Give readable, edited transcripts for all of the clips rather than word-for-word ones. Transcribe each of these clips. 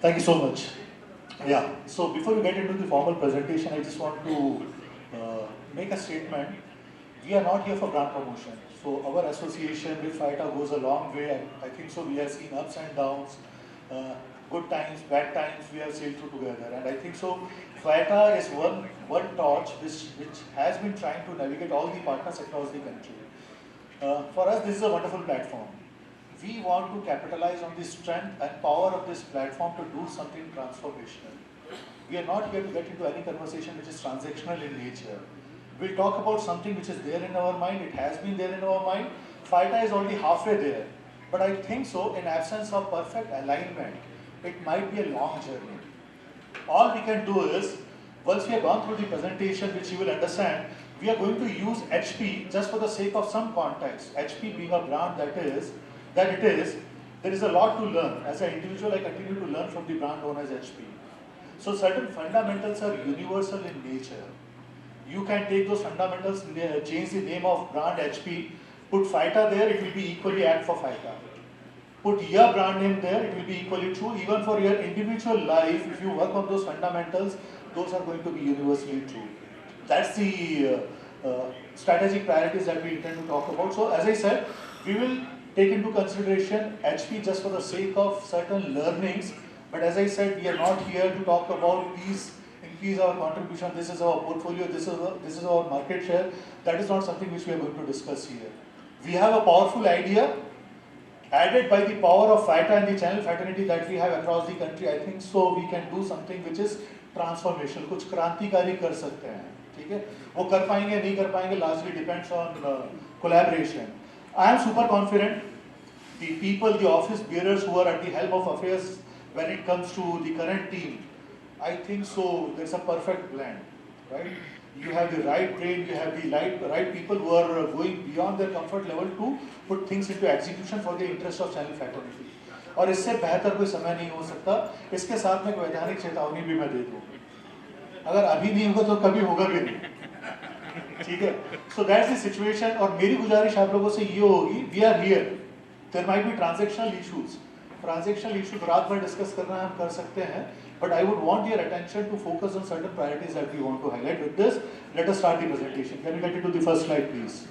Thank you so much. Yeah, so before we get into the formal presentation, I just want to make a statement. We are not here for brand promotion. So our association with FITA goes a long way. I think so. We have seen ups and downs, uh, good times, bad times. We have sailed through together, and I think so. FITA is one torch which has been trying to navigate all the partners across the country. For us, this is a wonderful platform. We want to capitalize on the strength and power of this platform to do something transformational. We are not here to get into any conversation which is transactional in nature. We'll talk about something which is there in our mind, it has been there in our mind. FITA is already halfway there. But I think so, in absence of perfect alignment, it might be a long journey. All we can do is, once we have gone through the presentation, which you will understand, we are going to use HP just for the sake of some context. HP being a brand that it is, there is a lot to learn. As an individual, I continue to learn from the brand known as HP. So certain fundamentals are universal in nature. You can take those fundamentals, change the name of brand HP, put FITA there, it will be equally act for FITA. Put your brand name there, it will be equally true. Even for your individual life, if you work on those fundamentals, those are going to be universally true. That's the strategic priorities that we intend to talk about. So as I said, we will take into consideration HP just for the sake of certain learnings. But as I said, we are not here to talk about these increase our contribution, this is our portfolio, this is our market share. That is not something which we are going to discuss here. We have a powerful idea, added by the power of FITA and the channel fraternity that we have across the country. I think so we can do something which is transformational, कुछ क्रांतिकारी कर सकते हैं, ठीक है? वो कर पाएंगे नहीं कर पाएंगे, largely depends on collaboration. I am super confident. The people, the office bearers who are at the helm of affairs when it comes to the current team, I think so there's a perfect blend, right? You have the right brain, you have the right people who are going beyond their comfort level to put things into execution for the interest of channel fraternity. और इससे बेहतर कोई समय नहीं हो सकता. इसके साथ में एक वैधानिक चेतावनी भी मैं दे दूँ. अगर अभी नहीं होगा तो कभी होगा भी नहीं. ठीक है? So that's the situation. और मेरी गुजारिश आप लोगों से ये होगी, we are here. There might be transactional issues. Transactional issues रात भर डिस्कस करना हम कर सकते हैं. But I would want your attention to focus on certain priorities that we want to highlight. With this, let us start the presentation. Can we get into the first slide, please?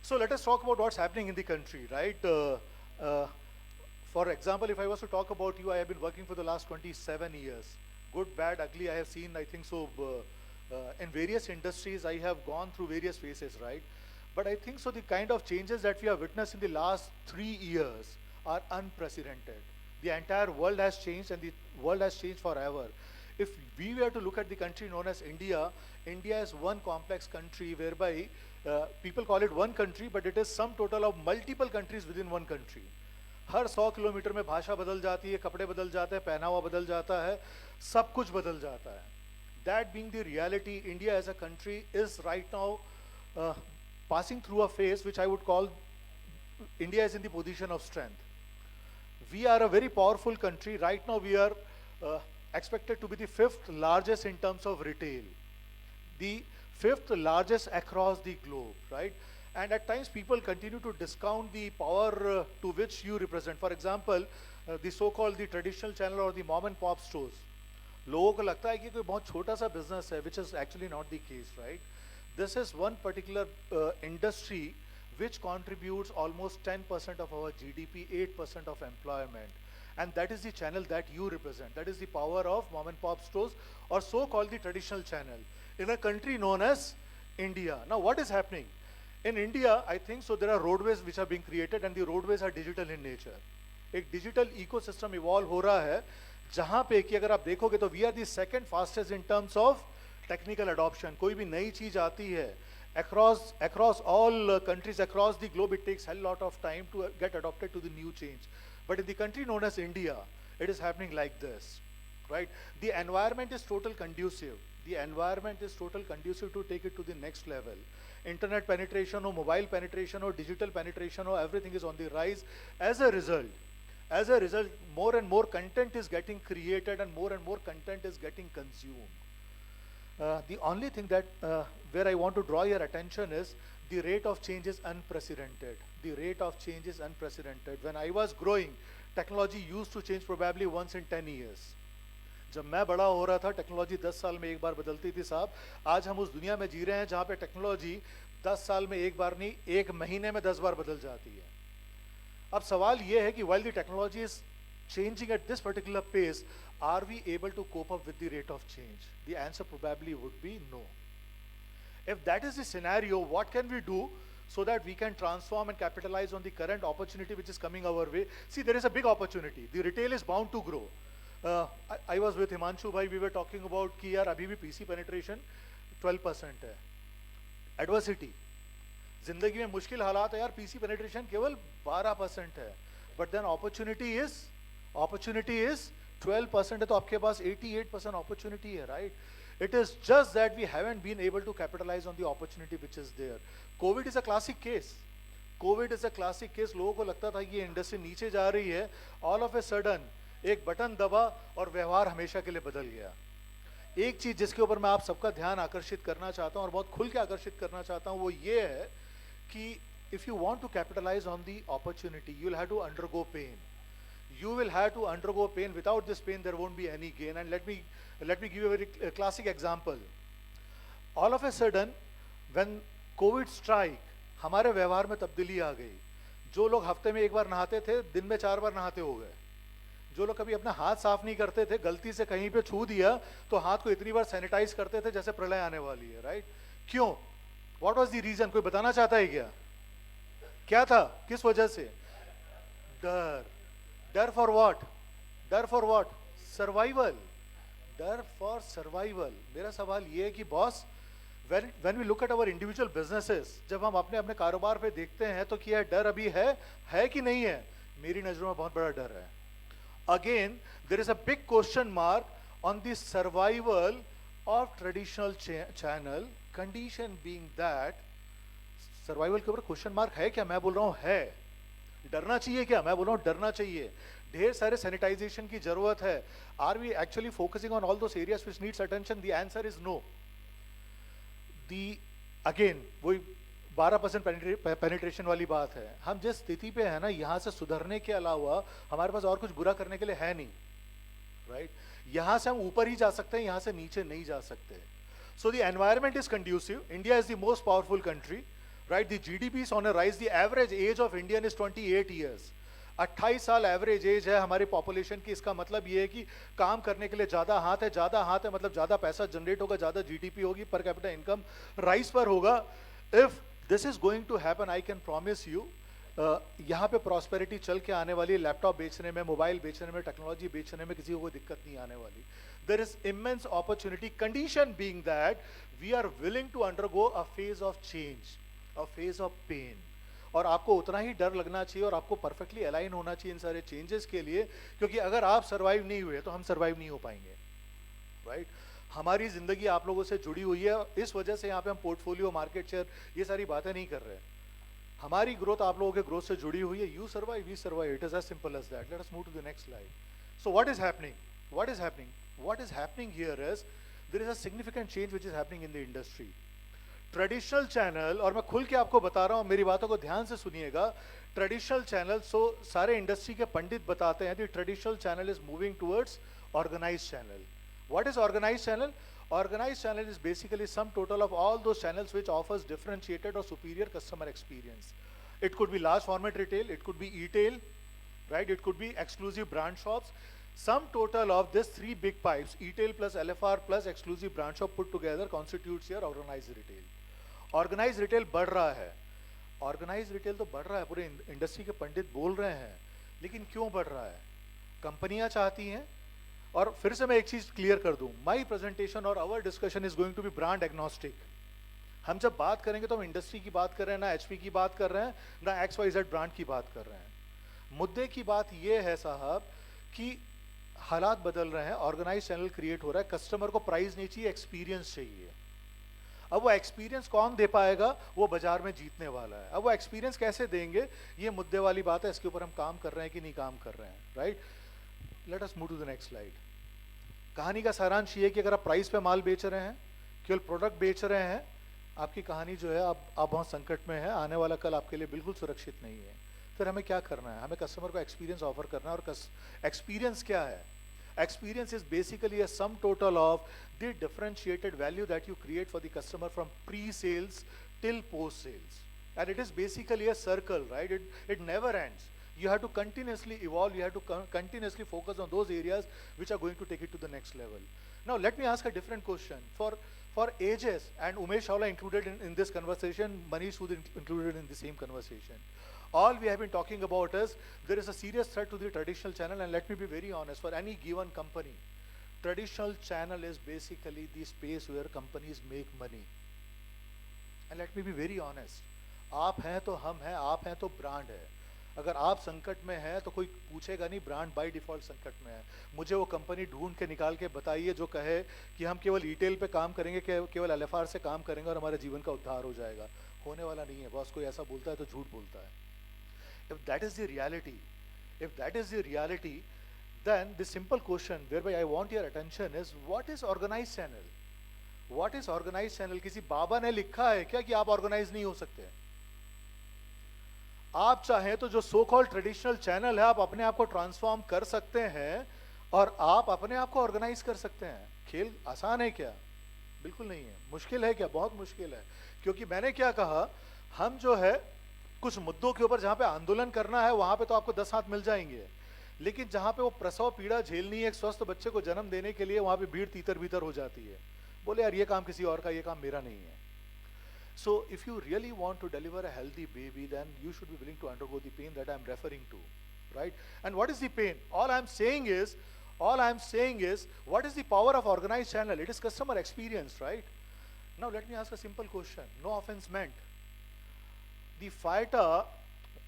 So let us talk about what's happening in the country, right? For example, if I was to talk about you, I have been working for the last 27 years. Good, bad, ugly, I have seen, I think so, in various industries, I have gone through various phases, right? But I think so the kind of changes that we have witnessed in the last 3 years are unprecedented. The entire world has changed and the world has changed forever. If we were to look at the country known as India, India is one complex country whereby people call it one country, but it is sum total of multiple countries within one country. Her 100 kilometre में भाषा बदल जाती है, कपड़े बदल जाते हैं, पहनावा बदल जाता है, सब कुछ बदल जाता है. That being the reality, India as a country is right now passing through a phase which I would call India is in the position of strength. We are a very powerful country. Right now we are expected to be the 5th largest in terms of retail, the 5th largest across the globe, right? And at times people continue to discount the power to which you represent. For example, the so-called the traditional channel or the mom and pop stores. लोगों को लगता है कि कोई बहुत छोटा सा business है, which is actually not the case, right? This is one particular industry which contributes almost 10% of our GDP, 8% of employment. And that is the channel that you represent. That is the power of mom and pop stores, or so-called the traditional channel, in a country known as India. Now what is happening? In India, I think so there are roadways which are being created and the roadways are digital in nature. एक digital ecosystem evolve हो रहा है, जहाँ पे कि अगर आप देखोगे तो we are the second fastest in terms of technical adoption. कोई भी नई चीज आती है, across all countries across the globe, it takes a lot of time to get adopted to the new change. But in the country known as India, it is happening like this, right? The environment is total conducive. The environment is total conducive to take it to the next level. Internet penetration or mobile penetration or digital penetration or everything is on the rise. As a result, more and more content is getting created and more content is getting consumed. The only thing that where I want to draw your attention is The rate of change is unprecedented. The rate of change is unprecedented. When I was growing, technology used to change probably once in 10 years. जब मैं बड़ा हो रहा था technology 10 साल में एक बार बदलती थी साहब. आज हम उस दुनिया में जी रहे हैं जहां पे टेक्नोलॉजी 10 साल में एक बार नहीं, एक महीने में 10 बार बदल जाती है. अब सवाल ये है कि while the technology is changing at this particular pace, are we able to cope up with the rate of change? The answer probably would be no. If that is the scenario, what can we do so that we can transform and capitalize on the current opportunity which is coming our way? See, there is a big opportunity. The retail is bound to grow. I was with Himanshu bhai, we were talking about कि यार अभी भी PC penetration 12% है. Adversity. जिंदगी में मुश्किल हालात है यार, PC penetration केवल 12% है. But then opportunity is 12% है, तो आपके पास 88% opportunity है, right? It is just that we haven't been able to capitalize on the opportunity which is there. COVID is a classic case. COVID is a classic case. लोगों को लगता था कि ये इंडस्ट्री नीचे जा रही है, all of a sudden एक बटन दबा और व्यवहार हमेशा के लिए बदल गया. एक चीज जिसके ऊपर मैं आप सबका ध्यान आकर्षित करना चाहता हूं और बहुत खुल के आकर्षित करना चाहता हूं वो ये है कि if you want to capitalize on the opportunity, you will have to undergo pain. You will have to undergo pain. Without this pain, there won't be any gain. And let me give you a very classic example. All of a sudden, when COVID strike, हमारे व्यवहार में तब्दीली आ गई. जो लोग हफ्ते में एक बार नहाते थे, दिन में 4 बार नहाते हो गए. जो लोग कभी अपना हाथ साफ नहीं करते थे, गलती से कहीं पे छू दिया तो हाथ को इतनी बार सैनिटाइज करते थे जैसे प्रलय आने वाली है, राइट? क्यों? What was the reason? कोई बताना चाहता है क्या? क्या था? किस वजह से? डर. डर फॉर व्हाट? डर फॉर व्हाट? सर्वाइवल. डर फॉर सर्वाइवल. मेरा सवाल ये है कि boss, when we look at our individual businesses, जब हम अपने अपने कारोबार पे देखते हैं तो क्या डर अभी है कि नहीं है? मेरी नजरों में बहुत बड़ा डर है. Again, there is a big question mark on the survival of traditional channel. Condition being that survival के ऊपर question mark है क्या? मैं बोल रहा हूँ है. डरना चाहिए क्या? मैं बोल रहा हूँ डरना चाहिए. ढेर सारे सैनिटाइजेशन की जरूरत है. Are we actually focusing on all those areas which needs attention? The answer is no. Again, वही 12% पेनिट्रेशन वाली बात है. हम जिस स्थिति पे है ना, यहाँ से सुधरने के अलावा हमारे पास और कुछ बुरा करने के लिए है नहीं, राइट? यहाँ से हम ऊपर ही जा सकते हैं, यहाँ से नीचे नहीं जा सकते. So the environment is conducive. India is the most powerful country, right? The GDP is on a rise. The average age of Indian is 28 years. 28 साल एवरेज एज है हमारे पॉपुलेशन की. इसका मतलब ये है कि काम करने के लिए ज्यादा हाथ है. ज्यादा हाथ है मतलब ज्यादा पैसा जनरेट होगा, ज्यादा जीडीपी होगी, पर कैपिटा इनकम राइज पर होगा. If this is going to happen, I can promise you, यहाँ पे प्रॉस्पेरिटी चल के आने वाली. लैपटॉप बेचने में, मोबाइल बेचने में, टेक्नोलॉजी बेचने में किसी को कोई दिक्कत नहीं आने वाली. There is immense opportunity, condition being that we are willing to undergo a phase of change, a phase of pain. और आपको उतना ही डर लगना चाहिए और आपको परफेक्टली अलाइन होना चाहिए इन सारे चेंजेस के लिए, क्योंकि अगर आप सर्वाइव नहीं हुए तो हम सर्वाइव नहीं हो पाएंगे, राइट? हमारी जिंदगी आप लोगों से जुड़ी हुई है. इस वजह से यहाँ पे हम पोर्टफोलियो, मार्केट शेयर, ये सारी बातें नहीं कर रहे. हमारी ग्रोथ आप लोगों के ग्रोथ से जुड़ी हुई है. You survive, we survive. It is as simple as that. Let us move to the next slide. So what is happening? What is happening? What is happening here is there is a significant change which is happening in the industry. Traditional channel, और मैं खुल के आपको बता रहा हूं, मेरी बातों को ध्यान से सुनिएगा. ट्रेडिशनल चैनल, सो सारे इंडस्ट्री के पंडित बताते हैं, the traditional channel is moving towards organized channel. What is organized channel? Organized channel is basically sum total of all those channels which offers differentiated or superior customer experience. It could be large format retail, it could be e-tail, right? It could be exclusive brand shops. Sum total of this three big pipes, e-tail plus LFR plus exclusive brand shop put together constitutes your organized retail. Organized retail बढ़ रहा है. Organized retail तो बढ़ रहा है, पूरे industry के पंडित बोल रहे हैं, लेकिन क्यों बढ़ रहा है? कंपनियां चाहती हैं. और फिर से मैं एक चीज क्लियर कर दूं, माई प्रेजेंटेशन और our discussion is going to be brand agnostic. हम जब बात करेंगे तो हम इंडस्ट्री की बात कर रहे हैं, ना एचपी की बात कर रहे हैं, ना XYZ ब्रांड की बात कर रहे हैं. मुद्दे की बात यह है साहब कि हालात बदल रहे हैं, ऑर्गेनाइज चैनल क्रिएट हो रहा है. कस्टमर को प्राइस नहीं चाहिए, एक्सपीरियंस चाहिए. अब वो एक्सपीरियंस कौन दे पाएगा? वो बाजार में जीतने वाला है. अब वो एक्सपीरियंस कैसे देंगे, ये मुद्दे वाली बात है. इसके ऊपर हम काम कर रहे हैं कि नहीं काम कर रहे हैं, right? Let us move to the next slide. कहानी का सारांश ये है कि अगर आप प्राइस पे माल बेच रहे हैं, केवल प्रोडक्ट बेच रहे हैं, आपकी कहानी जो है आप बहुत संकट में है, आने वाला कल आपके लिए बिल्कुल सुरक्षित नहीं है, फिर हमें क्या करना है? हमें कस्टमर को एक्सपीरियंस ऑफर करना है। और एक्सपीरियंस क्या है? Experience is basically a sum total of the differentiated value that you create for the customer from pre-sales till post-sales. And it is basically a circle, right? It never ends. You have to continuously evolve, you have to continuously focus on those areas which are going to take it to the next level. Now let me ask a different question. For ages, and Umesh Chawla included in this conversation, Manish Sood included in the same conversation. All we have been talking about is there is a serious threat to the traditional channel, and let me be very honest, for any given company, traditional channel is basically the space where companies make money. And let me be very honest, आप हैं तो हम हैं, आप हैं तो brand है। अगर आप संकट में हैं तो कोई पूछेगा नहीं, ब्रांड बाय डिफॉल्ट संकट में है। मुझे वो कंपनी ढूंढ के निकाल के बताइए जो कहे कि हम केवल रिटेल पे काम करेंगे, केवल LFR से काम करेंगे और हमारे जीवन का उद्धार हो जाएगा। होने वाला नहीं है बॉस। कोई ऐसा बोलता है तो झूठ बोलता है। If that is the reality, then the simple question whereby I want your attention is, what is organized channel? What is organized channel? किसी बाबा ने लिखा है क्या कि आप ऑर्गेनाइज नहीं हो सकते? आप चाहें तो जो सो कॉल्ड ट्रेडिशनल चैनल है, आप अपने आप को ट्रांसफॉर्म कर सकते हैं और आप अपने आप को ऑर्गेनाइज कर सकते हैं। खेल आसान है क्या? बिल्कुल नहीं है। मुश्किल है क्या? बहुत मुश्किल है। क्योंकि मैंने क्या कहा, हम जो है कुछ मुद्दों के ऊपर जहां पे आंदोलन करना है वहां पे तो आपको 10 हाथ मिल जाएंगे, लेकिन जहां पे वो प्रसव पीड़ा झेलनी है एक स्वस्थ बच्चे को जन्म देने के लिए, वहां पे भीड़ तीतर भीतर हो जाती है। बोले यार ये काम किसी और का, ये काम मेरा नहीं है। So if you really want to deliver a healthy baby, then you should be willing to undergo the pain that I'm referring to, right? And what is the pain? All I'm saying is, what is the power of organized channel? It is customer experience, right? Now let me ask a simple question. No offense meant. The fighter,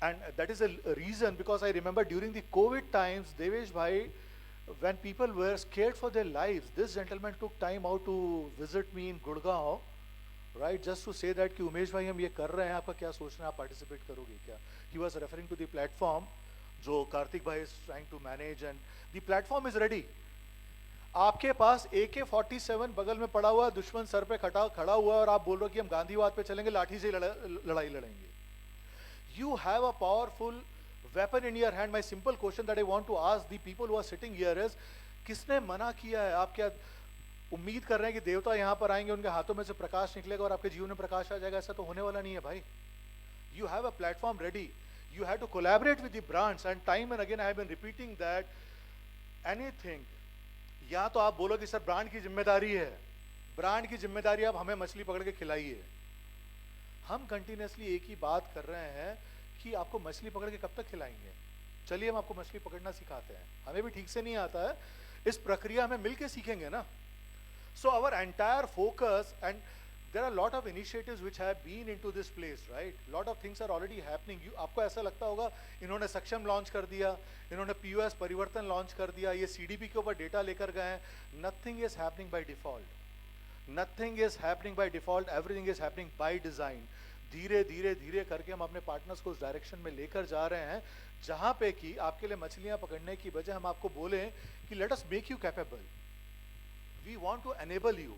and that is a reason, because I remember during the COVID times, Devesh Bhai, when people were scared for their lives, this gentleman took time out to visit me in Gurgaon, right, just to say that कि उमेश भाई हम ये कर रहे हैं, आपका क्या सोचना है, आप पार्टिसिपेट करोगे क्या? He was referring to the platform जो कार्तिक भाई is trying to manage, and the platform is ready. आपके पास AK-47 बगल में पड़ा हुआ, दुश्मन सर पे खड़ा हुआ, और आप बोल रहे हो कि हम गांधीवाद पे चलेंगे, लाठी से लड़ाई लड़ेंगे। You have a powerful weapon in your hand. My simple question that I want to ask the people who are sitting here is, किसने मना किया है? आप क्या उम्मीद कर रहे हैं कि देवता यहाँ पर आएंगे, उनके हाथों में से प्रकाश निकलेगा और आपके जीवन में प्रकाश आ जाएगा? ऐसा तो होने वाला नहीं है भाई। You have a platform ready. You have to collaborate with the brands, and time and again I have been repeating that anything, या तो आप बोलो कि सर ब्रांड की जिम्मेदारी है, ब्रांड की जिम्मेदारी, आप हमें मछली पकड़ के खिलाइए। हम कंटिन्यूसली एक ही बात कर रहे हैं कि आपको मछली पकड़ के कब तक खिलाएंगे? चलिए हम आपको मछली पकड़ना सिखाते हैं, हमें भी ठीक से नहीं आता है, इस प्रक्रिया में मिलके सीखेंगे ना। So our entire focus, and there are a lot of initiatives which have been into this place, right? Lot of things are already happening. आपको ऐसा लगता होगा इन्होंने सक्षम लॉन्च कर दिया, इन्होंने POS परिवर्तन लॉन्च कर दिया, ये CDP के ऊपर डेटा लेकर गए हैं। Nothing is happening by default. Nothing is happening by default. Everything is happening by design. धीरे धीरे धीरे करके हम अपने पार्टनर्स को उस डायरेक्शन में लेकर जा रहे हैं जहां पे कि आपके लिए मछलियां पकड़ने की बजाय हम आपको बोलें कि let us make you capable, we want to enable you,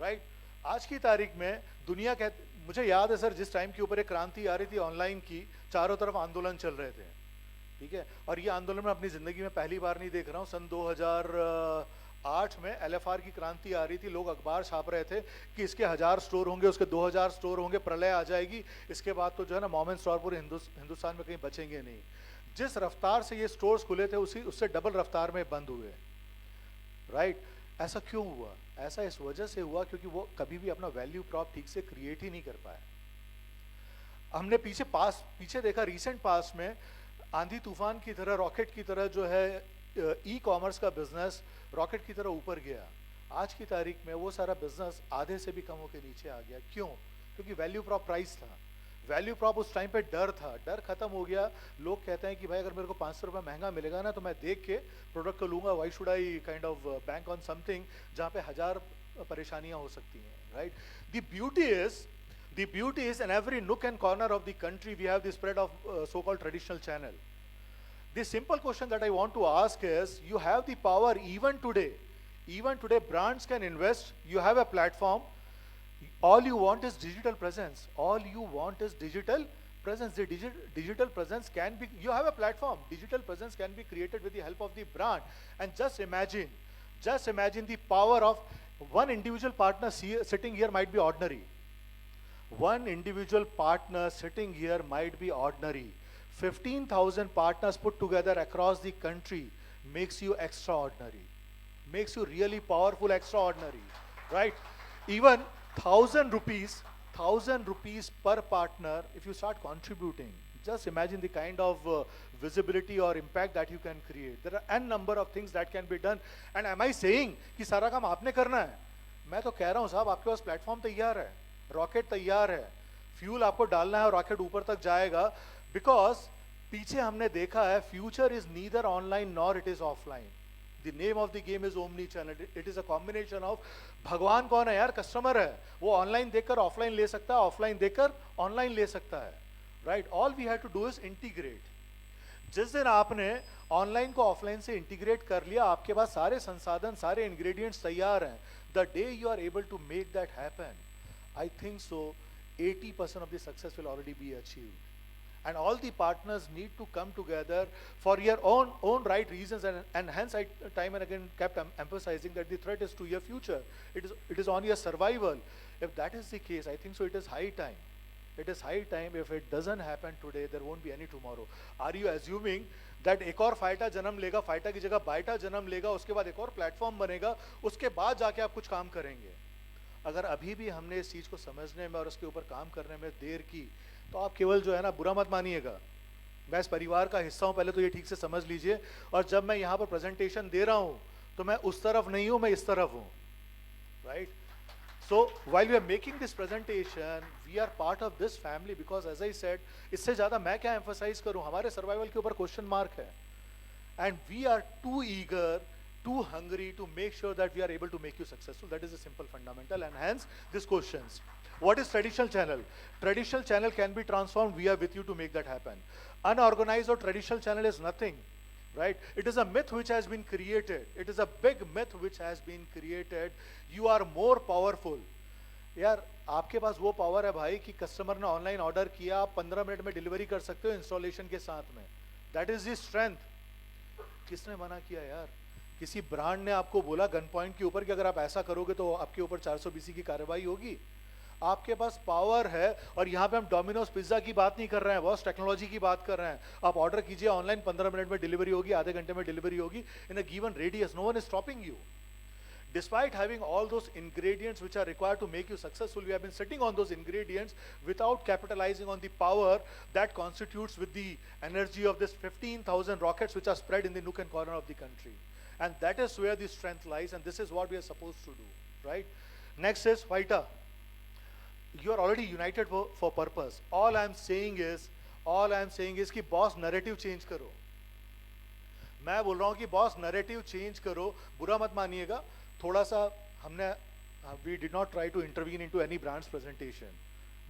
right? आज की तारीख में दुनिया मुझे याद है सर, जिस टाइम के ऊपर एक क्रांति आ रही थी ऑनलाइन की, चारों तरफ आंदोलन चल रहे थे, ठीक है, और ये आंदोलन मैं अपनी जिंदगी में पहली बार नहीं देख रहा हूँ। सन 2008 में LFR की क्रांति आ रही थी, लोग अखबार छाप रहे थे कि इसके 1000 स्टोर होंगे, उसके 2000 स्टोर होंगे, प्रलय आ जाएगी, इसके बाद तो जो है ना मोमेंट स्टोर पूरे हिंदुस्तान में कहीं बचेंगे नहीं। जिस रफ्तार से ये स्टोर्स खुले थे उससे डबल रफ्तार में बंद हुए, राइट? ऐसा क्यों हुआ? ऐसा इस वजह से हुआ क्योंकि वो कभी भी अपना वैल्यू प्रॉप ठीक से क्रिएट ही नहीं कर पाए। हमने पीछे देखा, रिसेंट पास में आंधी तूफान की तरह, रॉकेट की तरह जो है ई-कॉमर्स का बिजनेस रॉकेट की तरह ऊपर गया। आज की तारीख में वो सारा बिजनेस आधे से भी कम होकर नीचे आ गया। क्यों? क्योंकि वैल्यू प्रॉप प्राइस था, वैल्यू प्रॉप उस टाइम पे डर था, डर खत्म हो गया। लोग कहते हैं कि भाई अगर मेरे को 500 रुपये महंगा मिलेगा ना तो मैं देख के प्रोडक्ट को लूंगा, why should I kind of bank on something जहाँ पे 1000 परेशानियाँ हो सकती हैं, right? The beauty is in every nook and corner of the country we have the spread of so-called traditional channel. The simple question that I want to ask is, you have the power even today brands can invest, you have a platform, All you want is digital presence. All you want is digital presence. The digital presence can be, you have a platform, digital presence can be created with the help of the brand. And just imagine the power of one individual partner sitting here might be ordinary. One individual partner sitting here might be ordinary. 15,000 partners put together across the country makes you extraordinary. Makes you really powerful, extraordinary, right? Even 1,000 rupees per partner, if you start contributing, just imagine the kind of visibility or impact that you can create. There are n number of things that can be done. And am I saying कि सारा काम आपने करना है? मैं तो कह रहा हूँ साहब, आपके पास प्लेटफॉर्म तैयार है, रॉकेट तैयार है, फ्यूल आपको डालना है और रॉकेट ऊपर तक जाएगा. बिकॉज पीछे हमने देखा है, future is neither online nor it is offline. The name of the game is omni channel. It is a combination of, भगवान कौन है यार? कस्टमर है. वो ऑनलाइन देखकर ऑफलाइन ले सकता है, ऑफलाइन देखकर ऑनलाइन ले सकता है, right? All we have to do is integrate. जिस दिन आपने ऑनलाइन को ऑफलाइन से इंटीग्रेट कर लिया, आपके पास सारे संसाधन, सारे इंग्रेडिएंट्स तैयार हैं. The day you are able to make that happen, I think so 80% of the success will already be achieved. And all the partners need to come together for your own right reasons, and hence I time and again kept emphasizing that the threat is to your future. It is on your survival. If that is the case, I think so it is high time. It is high time. If it doesn't happen today, there won't be any tomorrow. Are you assuming that एक और phyta जन्म लेगा, phyta की जगह बाइटा जन्म लेगा, उसके बाद एक और प्लेटफॉर्म बनेगा, उसके बाद जाके आप कुछ काम करेंगे? अगर अभी भी हमने इस चीज को समझने में और उसके ऊपर काम करने में देर की, तो आप केवल जो है ना, बुरा मत मानिएगा, मैं इस परिवार का हिस्सा हूं, पहले तो ये ठीक से समझ लीजिए. और जब मैं यहाँ पर प्रेजेंटेशन दे रहा हूं, तो मैं उस तरफ नहीं हूं, मैं इस तरफ हूं, right? So while we are making this presentation, we are part of this family, because as I said, इससे ज्यादा मैं क्या एम्फसाइज करूं? हमारे सर्वाइवल के ऊपर क्वेश्चन मार्क है. And we are too eager, too hungry to make sure that we are able to make you successful. That is a simple fundamental, and hence these questions. What is traditional channel? Traditional channel can be transformed. We are with you to make that happen. Unorganized or traditional channel is nothing, right? It is a myth which has been created. It is a big myth which has been created. You are more powerful. यार आपके पास वो power है भाई कि customer ने online order किया, आप 15 minute में डिलीवरी कर सकते हो इंस्टॉलेशन के साथ में. That is the strength. किसने मना किया यार? किसी ब्रांड ने आपको बोला गन पॉइंट के ऊपर कि अगर आप ऐसा करोगे तो आपके ऊपर 420 की कार्रवाई होगी? आपके पास पावर है. और यहाँ पे हम डोमिनोज पिज्जा की बात नहीं कर रहे हैं बॉस, टेक्नोलॉजी की बात कर रहे हैं. आप ऑर्डर कीजिए ऑनलाइन, 15 मिनट में डिलीवरी होगी, आधे घंटे में डिलीवरी होगी, in a given radius. No one is stopping you. Despite having all those ingredients which are required to make you successful, we have been sitting on those ingredients without capitalizing on the power that constitutes with the energy of this 15,000 rockets which are spread in the nook and corner of the country. And that is where the strength lies, and this is what we are supposed to do, right? Next is FITA. You are already united for purpose. All I am saying is कि boss narrative change करो. मैं बोल रहा हूँ कि boss narrative change करो. बुरा मत मानिएगा, थोड़ा सा हमने we did not try to intervene into any brand's presentation.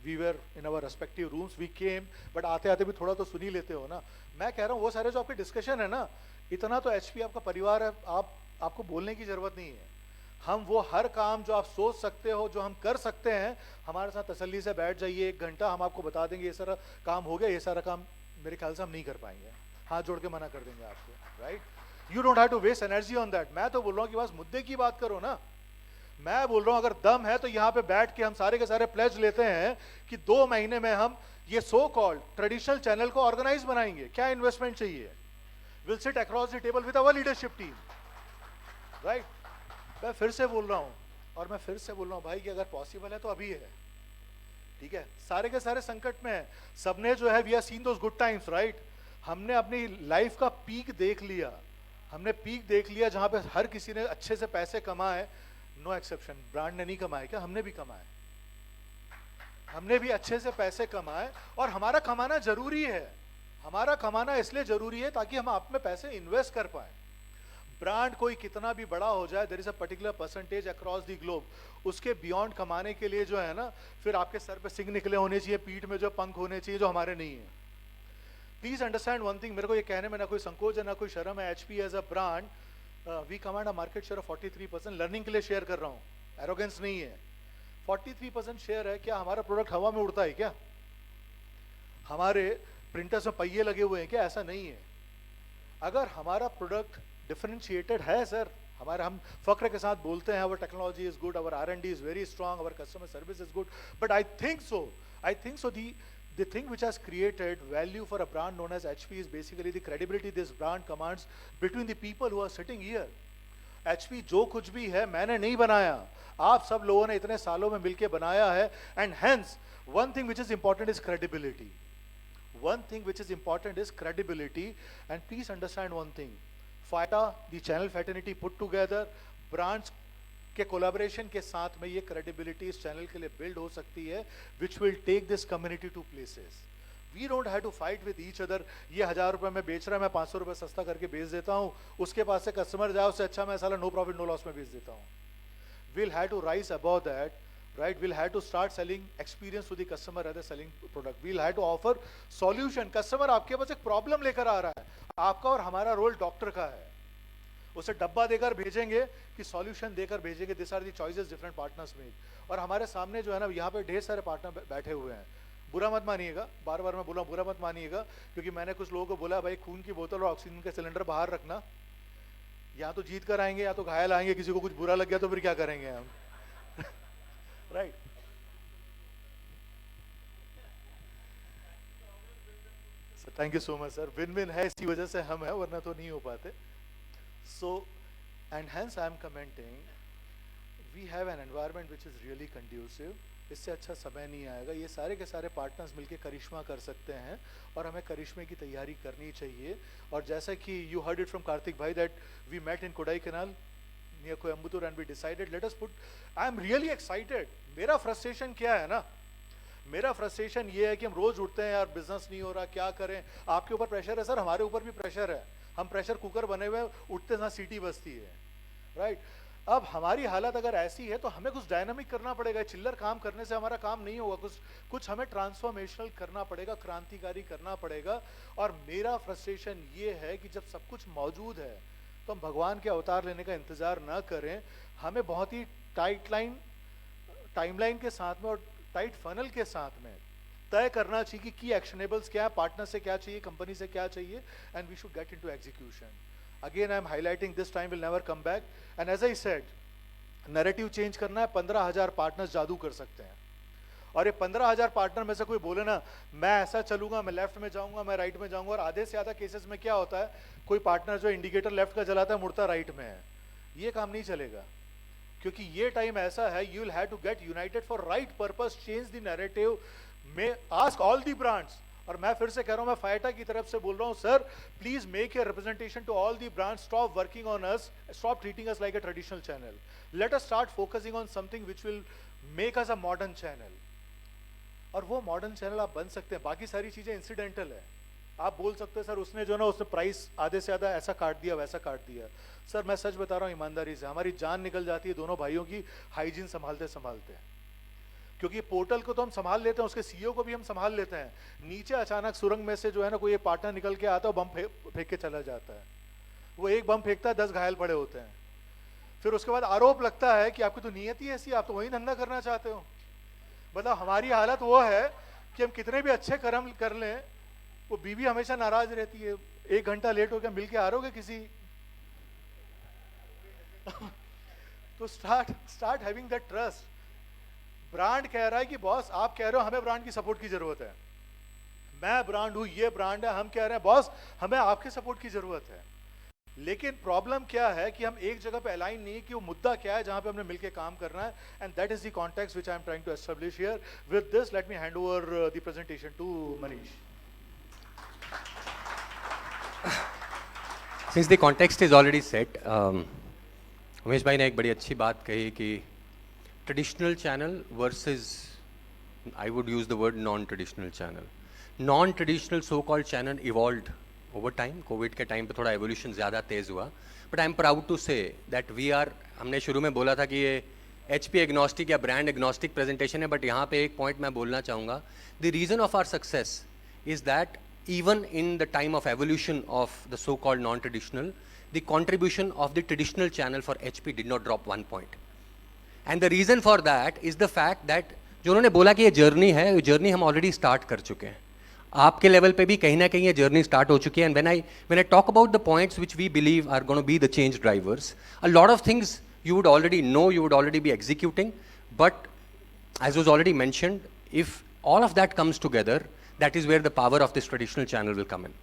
We were in our respective rooms, we came, but आते आते भी थोड़ा तो सुन ही लेते हो ना. मैं कह रहा हूँ वो सारे जो आपके डिस्कशन है ना, इतना तो HP आपका परिवार है, आपको बोलने की जरूरत नहीं है. हम वो हर काम जो आप सोच सकते हो, जो हम कर सकते हैं, हमारे साथ तसल्ली से बैठ जाइए 1 घंटा, हम आपको बता देंगे ये सारा काम हो गया, ये सारा काम मेरे ख्याल से हम नहीं कर पाएंगे, हाथ जोड़ के मना कर देंगे आपको, right? You don't have to waste energy on that. मैं तो बोल रहा हूँ कि बस मुद्दे की बात करो ना. मैं बोल रहा हूँ अगर दम है तो यहाँ पे बैठ के हम सारे के सारे प्लेज लेते हैं कि 2 महीने में हम ये सो कॉल्ड ट्रेडिशनल चैनल को ऑर्गेनाइज बनाएंगे. क्या इन्वेस्टमेंट चाहिए? Will sit across the table with our leadership team, right? मैं फिर से बोल रहा हूँ, और मैं फिर से बोल रहा हूँ भाई कि अगर पॉसिबल है तो अभी है, ठीक है? सारे के सारे संकट में है, सबने जो है we are seen those good times, right? हमने अपनी लाइफ का पीक देख लिया, हमने पीक देख लिया जहां पे हर किसी ने अच्छे से पैसे कमाए. No exception. ब्रांड ने नहीं कमाए क्या? हमने भी कमाए. हमने भी अच्छे से पैसे कमाए, और हमारा कमाना जरूरी है. हमारा कमाना इसलिए जरूरी है ताकि हम आप में पैसे इन्वेस्ट कर पाए. ब्रांड कोई कितना भी बड़ा हो जाए, there is a particular percentage across the globe. उसके बियॉन्ड कमाने के लिए जो है ना, फिर आपके सर पे सिंग निकले होने चाहिए, पीठ में जो पंख होने चाहिए, जो हमारे नहीं है. प्लीज अंडरस्टैंड वन थिंग, मेरे को ये कहने में ना कोई संकोच है ना कोई शर्म है. HP as a brand, we command a market share of 43%. Learning के लिए शेयर कर रहा हूँ, एरोगेंस नहीं है. 43% शेयर है, क्या हमारा प्रोडक्ट हवा में उड़ता है क्या? हमारे प्रिंटर्स में पहिए लगे हुए हैं क्या? ऐसा नहीं है। अगर हमारा प्रोडक्ट डिफरेंशिएटेड है सर, हमारे, हम फक्र के साथ बोलते हैं, our technology is good, our R&D is very strong, our customer service is good, but I think so the thing which has created value for a brand known as HP is basically the credibility this brand commands between the people who are sitting here. HP जो कुछ भी है मैंने नहीं बनाया, आप सब लोगों ने इतने सालों में मिलके बनाया है, and hence one thing which is important is credibility. One thing which is important is credibility, and please understand one thing. FATA, the channel fraternity put together, brands के कोलैबोरेशन के साथ में ये क्रेडिबिलिटी इस चैनल के लिए build हो सकती है, which will take this community to places. We don't have to fight with each other. ये 1000 रुपए में बेच रहा है, मैं 500 रुपए सस्ता करके बेच देता हूँ, उसके पास से कस्टमर जाए, उससे अच्छा मैं साला नो प्रॉफिट नो लॉस में बेच देता हूँ. We'll have to rise above that, right? We'll have to start selling experience to the customer rather selling product. We'll have to offer solution. Customer आपके पास एक प्रॉब्लम लेकर आ रहा है, आपका और हमारा रोल डॉक्टर का है, उसे डब्बा देकर भेजेंगे कि सॉल्यूशन देकर भेजेंगे. This are the choices different partners make. और हमारे सामने जो है ना, यहाँ पे ढेर सारे पार्टनर बैठे हुए हैं, बुरा मत मानिएगा, बार बार मैं बोला बुरा मत मानिएगा, क्योंकि मैंने कुछ लोगों को बोला भाई खून की बोतल और ऑक्सीजन का सिलेंडर बाहर रखना, या तो जीत कर आएंगे या तो घायल आएंगे, किसी को कुछ बुरा लग गया तो फिर क्या करेंगे हम. Right. Thank you so much sir. Win win है, इसी वजह से हम है, वरना तो नहीं हो पाते. So, and hence I am commenting, we have an environment which is really conducive. इससे अच्छा समय नहीं आएगा. ये सारे के सारे पार्टनर्स मिलके करिश्मा कर सकते हैं, और हमें करिश्मे की तैयारी करनी चाहिए. और जैसा कि you heard it from Kartik भाई that we met in Kodaikanal near Coimbatore and we decided let us put. I am really excited. मेरा frustration क्या है ना, मेरा फ्रस्ट्रेशन ये है कि हम रोज उठते हैं यार, बिजनेस नहीं हो रहा, क्या करें. आपके ऊपर प्रेशर है सर, हमारे ऊपर भी प्रेशर है, हम प्रेशर कुकर बने हुए, उठते साथ सीटी बजती है. राइट. अब हमारी हालत अगर ऐसी है तो हमें कुछ डायनामिक करना पड़ेगा. चिल्लर काम करने से हमारा काम नहीं होगा, कुछ हमें ट्रांसफॉर्मेशनल करना पड़ेगा, क्रांतिकारी करना पड़ेगा. और मेरा फ्रस्ट्रेशन ये है कि जब सब कुछ मौजूद है तो हम भगवान के अवतार लेने का इंतजार ना करें. हमें बहुत ही टाइमलाइन के साथ में और टाइट फनल के साथ में तय करना चाहिए कि की एक्शनेबल्स क्या है, पार्टनर से क्या चाहिए, कंपनी से क्या चाहिए, and we should get into execution. Again I am highlighting this time will never come back, and as I said, narrative change करना है. 15,000 पार्टनर्स जादू कर सकते हैं, और ये 15,000 पार्टनर में से कोई बोले ना मैं ऐसा चलूंगा, मैं लेफ्ट में जाऊंगा, मैं राइट में जाऊंगा. और आधे से ज्यादा केसेस में क्या होता है, कोई पार्टनर जो इंडिकेटर लेफ्ट का जलाता है मुड़ता राइट में है. ये काम नहीं चलेगा, क्योंकि ये टाइम ऐसा है, you will have to get united for right purpose, change the narrative. में आस्क ऑल दी ब्रांड्स, और मैं फिर से कह रहा हूं, मैं फायटा की तरफ से बोल रहा हूं, sir please make a representation to all the brands, stop working on us, stop treating us like a traditional channel, let us start focusing on something which will make us a modern channel. और वो modern channel आप बन सकते हैं. बाकी सारी चीजें incidental है. आप बोल सकते हैं सर उसने जो ना, उसने प्राइस आधे से ज्यादा ऐसा काट दिया, वैसा काट दिया. सर मैं सच बता रहा हूं ईमानदारी से, हमारी जान निकल जाती है दोनों भाइयों की हाइजीन संभालते संभालते. क्योंकि पोर्टल को तो हम संभाल लेते हैं, उसके सीईओ को भी हम संभाल लेते हैं, नीचे अचानक सुरंग में से जो है ना कोई पार्टनर निकल के आता है, बम फेंक के चला जाता है. वो एक बम फेंकता है, 10 घायल पड़े होते हैं. फिर उसके बाद आरोप लगता है कि आपकी तो नीयत ही ऐसी, आप तो वही धंधा करना चाहते हो. मतलब हमारी हालत वो है कि हम कितने भी अच्छे कर्म कर लें, वो बीवी हमेशा नाराज रहती है. 1 घंटा लेट हो गया, मिल के हारोगे किसी. तो start having that trust. Brand कह रहा है कि बॉस आप कह रहे हो हमें ब्रांड की सपोर्ट की जरूरत है, मैं ब्रांड हूं, ये ब्रांड है, हम कह रहे हैं बॉस हमें आपके सपोर्ट की जरूरत है. लेकिन प्रॉब्लम क्या है कि हम एक जगह पे अलाइन नहीं कि वो मुद्दा क्या है जहां पे हमने मिलके काम करना है. And that is the context which I am trying to establish here. With this let me hand over the presentation to Manish. Since the context is already set, Umesh भाई ने एक बड़ी अच्छी बात कही कि traditional channel versus, I would use the word non traditional channel. Non traditional so called channel evolved over time. Covid के time पे थोड़ा एवोल्यूशन ज़्यादा तेज़ हुआ, but I am proud to say that we are, हमने शुरू में बोला था कि ये HP एग्नोस्टिक या ब्रांड एग्नोस्टिक प्रेजेंटेशन है, बट यहाँ पे एक पॉइंट मैं बोलना चाहूँगा. The reason of our success is that even in the time of evolution of the so-called non-traditional, the contribution of the traditional channel for HP did not drop 1 point. And the reason for that is the fact that जो उन्होंने बोला कि ये journey है, ये journey हम already start कर चुके हैं. आपके लेवल पे भी कहीं ना कहीं ये जर्नी स्टार्ट हो चुकी है. And when I talk about the points which we believe are going to be the change drivers, a lot of things you would already know, you would already be executing, but as was already mentioned, if all of that comes together, that is where the power of this traditional channel will come in.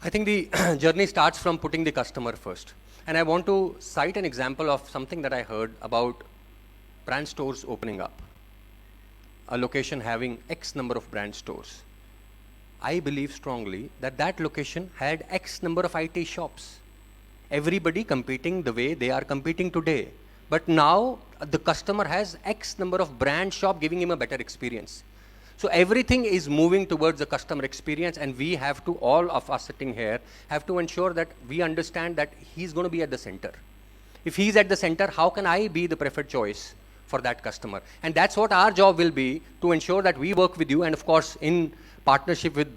I think the journey starts from putting the customer first. And I want to cite an example of something that I heard about brand stores opening up. A location having X number of brand stores. I believe strongly that that location had X number of IT shops. Everybody competing the way they are competing today. But now the customer has X number of brand shop giving him a better experience. So everything is moving towards the customer experience, and we have to, all of us sitting here, have to ensure that we understand that he's going to be at the center. If he's at the center, how can I be the preferred choice for that customer? And that's what our job will be, to ensure that we work with you, and of course in partnership with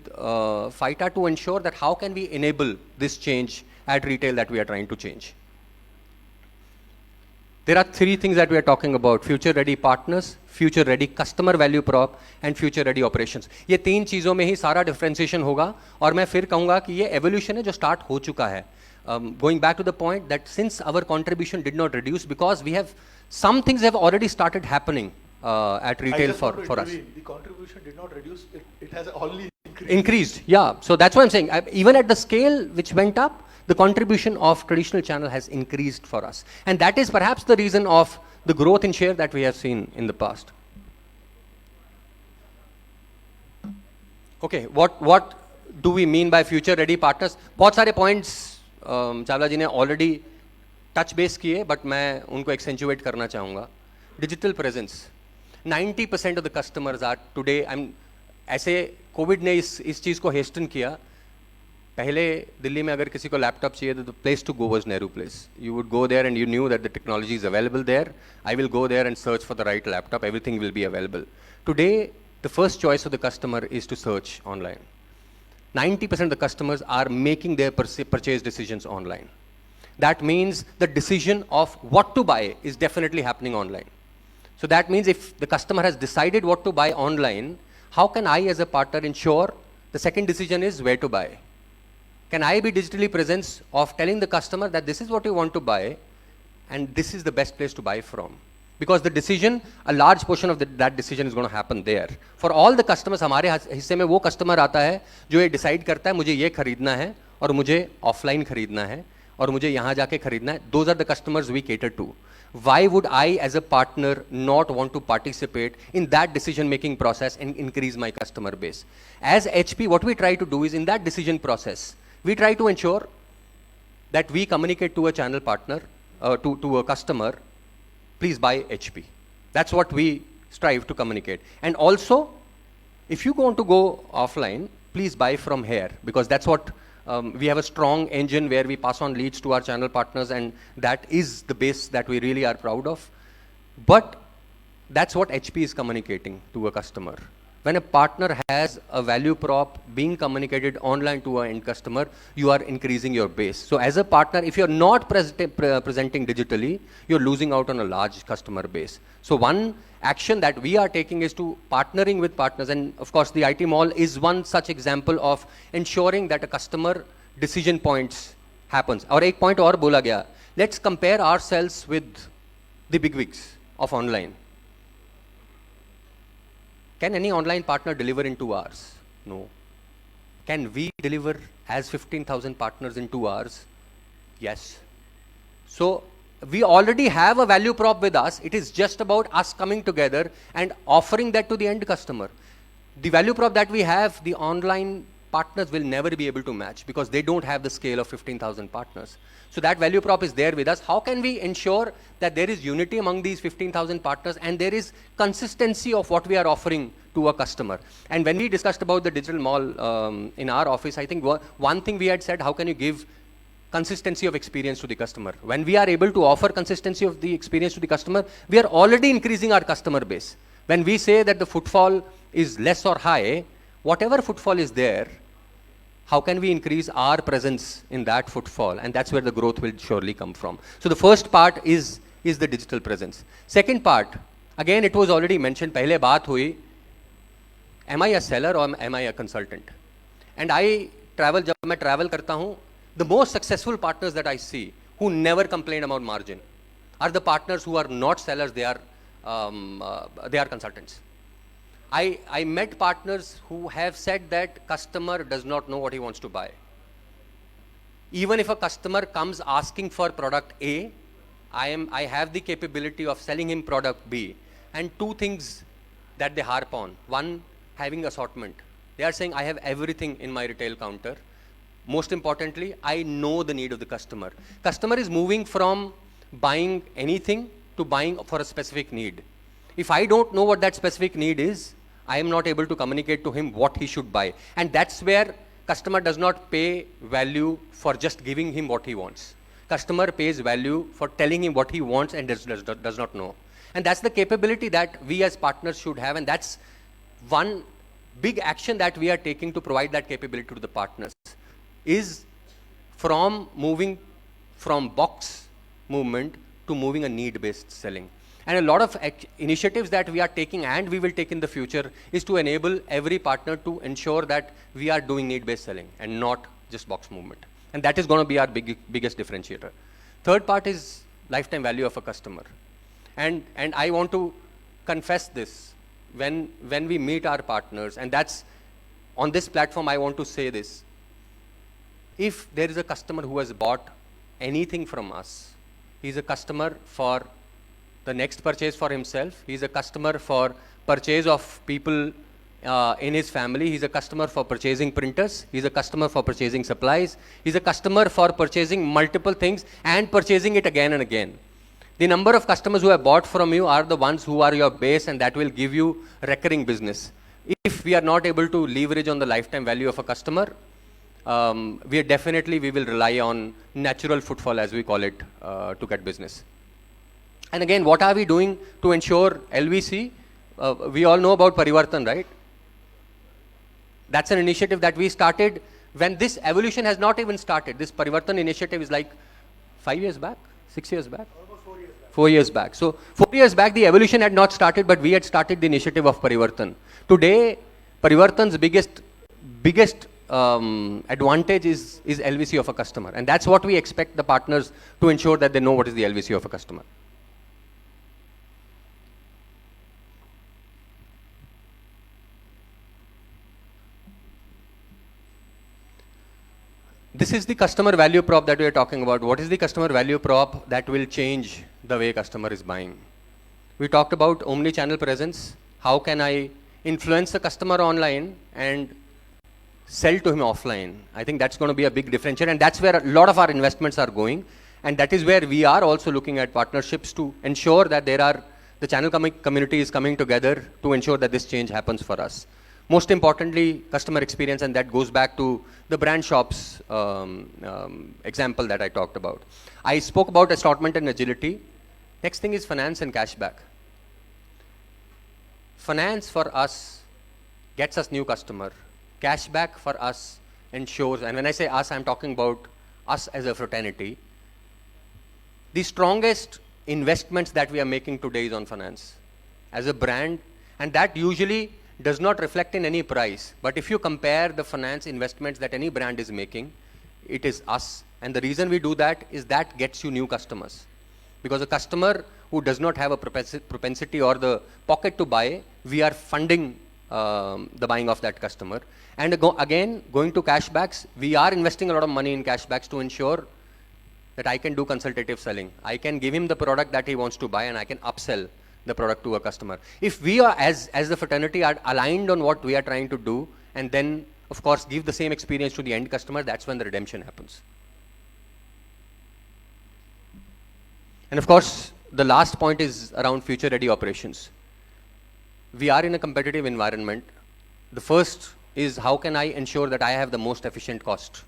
FITA, to ensure that how can we enable this change at retail that we are trying to change. There are three things that we are talking about: future ready partners, future ready customer value prop, and future ready operations. ये तीन चीज़ों में ही सारा differentiation होगा, और मैं फिर कहूँगा कि ये evolution है जो start हो चुका है. Going back to the point that since our contribution did not reduce, because we have, some things have already started happening at retail for us. The contribution did not reduce, it has only Increased, yeah. So that's what I'm saying. Even at the scale which went up, the contribution of traditional channel has increased for us. And that is perhaps the reason of the growth in share that we have seen in the past. Okay, what do we mean by future ready partners? बहुत सारे points Chawla जी ने already touch base किए, but मैं उनको accentuate करना चाहूँगा. Digital presence. 90% of the customers are today, ऐसे Covid ने इस चीज़ को hasten किया. पहले दिल्ली में अगर किसी को लैपटॉप चाहिए तो the place to go was Nehru Place. You would go there and you knew that the technology is available there. I will go there and search for the right laptop. Everything will be available. Today, the first choice of the customer is to search online. 90% of the customers are making their purchase decisions online. That means the decision of what to buy is definitely happening online. So that means if the customer has decided what to buy online, how can I as a partner ensure the second decision is where to buy? Can I be digitally present of telling the customer that this is what you want to buy and this is the best place to buy from? Because the decision, a large portion of that decision is going to happen there. For all the customers, हमारे हिस्से में वो customer आता है जो ये decide करता है मुझे ये खरीदना है और मुझे offline खरीदना है और मुझे यहाँ जाके खरीदना है. Those are the customers we cater to. Why would I as a partner not want to participate in that decision making process and increase my customer base? As HP, what we try to do is in that decision process, we try to ensure that we communicate to a channel partner, to a customer, please buy HP. That's what we strive to communicate. And also, if you want to go offline, please buy from here, because that's what we have a strong engine where we pass on leads to our channel partners, and that is the base that we really are proud of. But that's what HP is communicating to a customer. When a partner has a value prop being communicated online to an end customer, you are increasing your base. So as a partner, if you're not presenting digitally, you're losing out on a large customer base. So one action that we are taking is to partnering with partners, and of course the IT Mall is one such example of ensuring that a customer decision points happens. और एक point और बोला गया, let's compare ourselves with the bigwigs of online. Can any online partner deliver in 2 hours? No. Can we deliver as 15,000 partners in 2 hours? Yes. So we already have a value prop with us. It is just about us coming together and offering that to the end customer. The value prop that we have, the online partners will never be able to match because they don't have the scale of 15,000 partners. So that value prop is there with us. How can we ensure that there is unity among these 15,000 partners and there is consistency of what we are offering to a customer? And when we discussed about the digital mall in our office, I think one thing we had said, how can you give consistency of experience to the customer? When we are able to offer consistency of the experience to the customer, we are already increasing our customer base. When we say that the footfall is less or high, whatever footfall is there, how can we increase our presence in that footfall? And that's where the growth will surely come from. So the first part is the digital presence. Second part, again, it was already mentioned, pehle baat hui, am I a seller or am I a consultant? And I travel, jab main travel karta hu, the most successful partners that I see who never complain about margin are the partners who are not sellers, they are consultants. I met partners who have said that customer does not know what he wants to buy. Even if a customer comes asking for product A, I have the capability of selling him product B. And two things that they harp on. One, having assortment. They are saying, I have everything in my retail counter. Most importantly, I know the need of the customer. Customer is moving from buying anything to buying for a specific need. If I don't know what that specific need is, I am not able to communicate to him what he should buy. And that's where customer does not pay value for just giving him what he wants. Customer pays value for telling him what he wants and does not know. And that's the capability that we as partners should have. And that's one big action that we are taking to provide that capability to the partners, is from moving from box movement to moving a need-based selling. And a lot of initiatives that we are taking and we will take in the future is to enable every partner to ensure that we are doing need-based selling and not just box movement. And that is going to be our biggest differentiator. Third part is lifetime value of a customer. And I want to confess this when we meet our partners, and that's on this platform I want to say this. If there is a customer who has bought anything from us, he's a customer for the next purchase for himself. He's a customer for purchase of people in his family. He's a customer for purchasing printers. He's a customer for purchasing supplies. He's a customer for purchasing multiple things and purchasing it again and again. The number of customers who have bought from you are the ones who are your base, and that will give you recurring business. If we are not able to leverage on the lifetime value of a customer, we will rely on natural footfall, as we call it, to get business. And again, what are we doing to ensure LVC? We all know about Parivartan, right? That's an initiative that we started when this evolution has not even started. This Parivartan initiative is like 5 years back, 6 years back? Almost 4 years back. 4 years back. So 4 years back, the evolution had not started, but we had started the initiative of Parivartan. Today, Parivartan's biggest advantage is LVC of a customer. And that's what we expect the partners to ensure, that they know what is the LVC of a customer. This is the customer value prop that we are talking about. What is the customer value prop that will change the way customer is buying? We talked about omni-channel presence. How can I influence the customer online and sell to him offline? I think that's going to be a big differentiator, and that's where a lot of our investments are going. And that is where we are also looking at partnerships to ensure that the channel community is coming together to ensure that this change happens for us. Most importantly, customer experience, and that goes back to the brand shops example that I talked about. I spoke about assortment and agility. Next thing is finance and cashback. Finance for us gets us new customer. Cashback for us ensures, and when I say us, I'm talking about us as a fraternity. The strongest investments that we are making today is on finance as a brand, and that usually does not reflect in any price. But if you compare the finance investments that any brand is making, it is us. And the reason we do that is that gets you new customers. Because a customer who does not have a propensity or the pocket to buy, we are funding the buying of that customer. And again, going to cashbacks, we are investing a lot of money in cashbacks to ensure that I can do consultative selling. I can give him the product that he wants to buy, and I can upsell the product to a customer. If we are, as the fraternity, are aligned on what we are trying to do, and then of course give the same experience to the end customer, that's when the redemption happens. And of course, the last point is around future ready operations. We are in a competitive environment. The first is, how can I ensure that I have the most efficient cost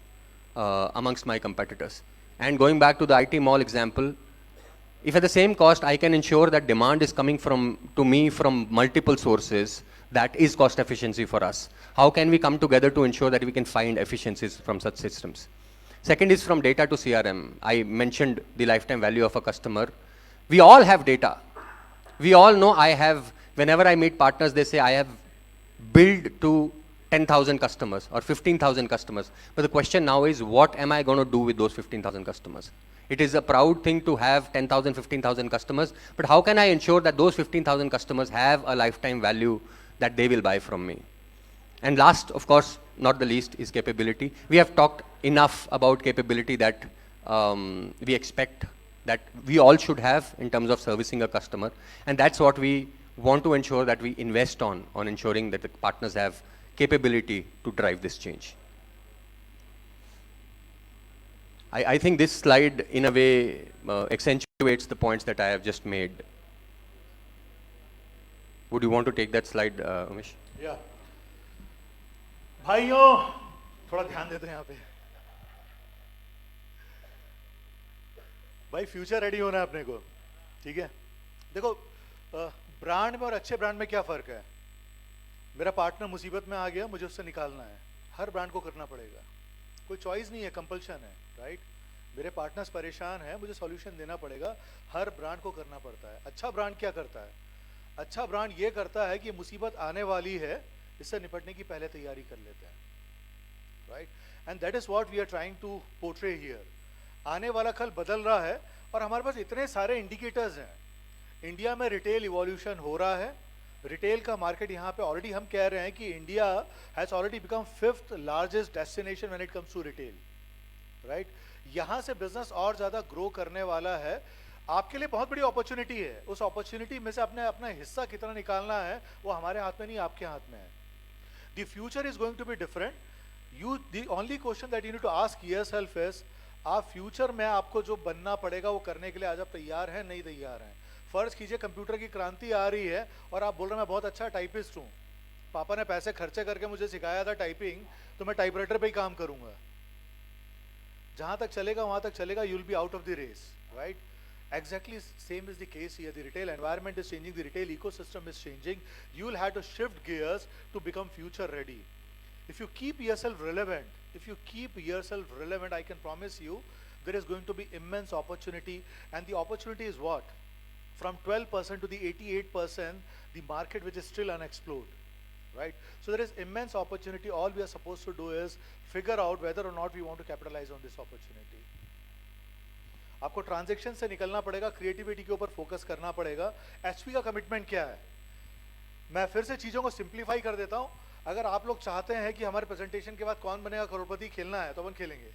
amongst my competitors? And going back to the IT mall example, if at the same cost I can ensure that demand is coming to me from multiple sources, that is cost efficiency for us. How can we come together to ensure that we can find efficiencies from such systems? Second is from data to CRM. I mentioned the lifetime value of a customer. We all have data. We all know whenever I meet partners, they say I have billed to 10,000 customers or 15,000 customers. But the question now is, what am I going to do with those 15,000 customers? It is a proud thing to have 10,000, 15,000 customers, but how can I ensure that those 15,000 customers have a lifetime value that they will buy from me? And last, of course, not the least, is capability. We have talked enough about capability that we expect that we all should have in terms of servicing a customer. And that's what we want to ensure that we invest on ensuring that the partners have capability to drive this change. I think this slide, in a way, accentuates the points that I have just made. Would you want to take that slide, Umesh? Yeah. भाइयों, थोड़ा ध्यान देते हैं यहाँ पे। भाई future ready होना है अपने को, ठीक है? देखो, ब्रांड में और अच्छे ब्रांड में क्या फर्क है? मेरा पार्टनर मुसीबत में आ गया, मुझे उससे निकालना है। हर ब्रांड को करना पड़ेगा, कोई चॉइस नहीं है, कंपल्शन है, राइट? मेरे पार्टनर्स परेशान हैं, मुझे सॉल्यूशन देना पड़ेगा, हर ब्रांड को करना पड़ता है। अच्छा ब्रांड क्या करता है? अच्छा ब्रांड ये करता है कि मुसीबत आने वाली है, इससे निपटने की पहले तैयारी कर लेते हैं, right? And that is what we are trying to portray here. आने वाला कल बदल रहा है और हमारे पास इतने सारे इंडिकेटर्स हैं। इंडिया में रिटेल इवोल्यूशन हो रहा है, रिटेल का मार्केट यहाँ पे ऑलरेडी हम कह रहे हैं कि India has already become 5th largest destination when it comes to retail, right? यहाँ से बिजनेस और ज्यादा ग्रो करने वाला है। आपके लिए बहुत बड़ी अपॉर्चुनिटी है, उस अपॉर्चुनिटी में से अपना हिस्सा कितना निकालना है वो हमारे हाथ में नहीं, आपके हाथ में है। The future is going to be different. The only question that you need to ask yourself is, आप फ्यूचर में आपको जो बनना पड़ेगा वो करने के लिए आज आप तैयार हैं, नहीं तैयार हैं? फर्ज कीजिए कंप्यूटर की क्रांति आ रही है और आप बोल रहे हैं मैं बहुत अच्छा टाइपिस्ट हूँ, पापा ने पैसे खर्चे करके मुझे सिखाया था टाइपिंग, तो मैं टाइपराइटर पे ही काम करूंगा। जहां तक चलेगा वहां तक चलेगा, you will be out of the race, right? Exactly same is the case here. The retail environment is changing, the retail ecosystem is changing. You will have to shift gears to become future ready. If you keep yourself relevant, I can promise you there is going to be immense opportunity. And the opportunity is what? From 12% to the 88%, the market which is still unexplored, right? So there is immense opportunity. All we are supposed to do is figure out whether or not we want to capitalize on this opportunity. आपको transaction से निकलना पड़ेगा, creativity के ऊपर focus करना पड़ेगा। HP का commitment क्या है? मैं फिर से चीजों को सिंप्लीफाई कर देता हूं। अगर आप लोग चाहते हैं कि हमारे प्रेजेंटेशन के बाद कौन बनेगा करोड़पति खेलना है तो अपन खेलेंगे।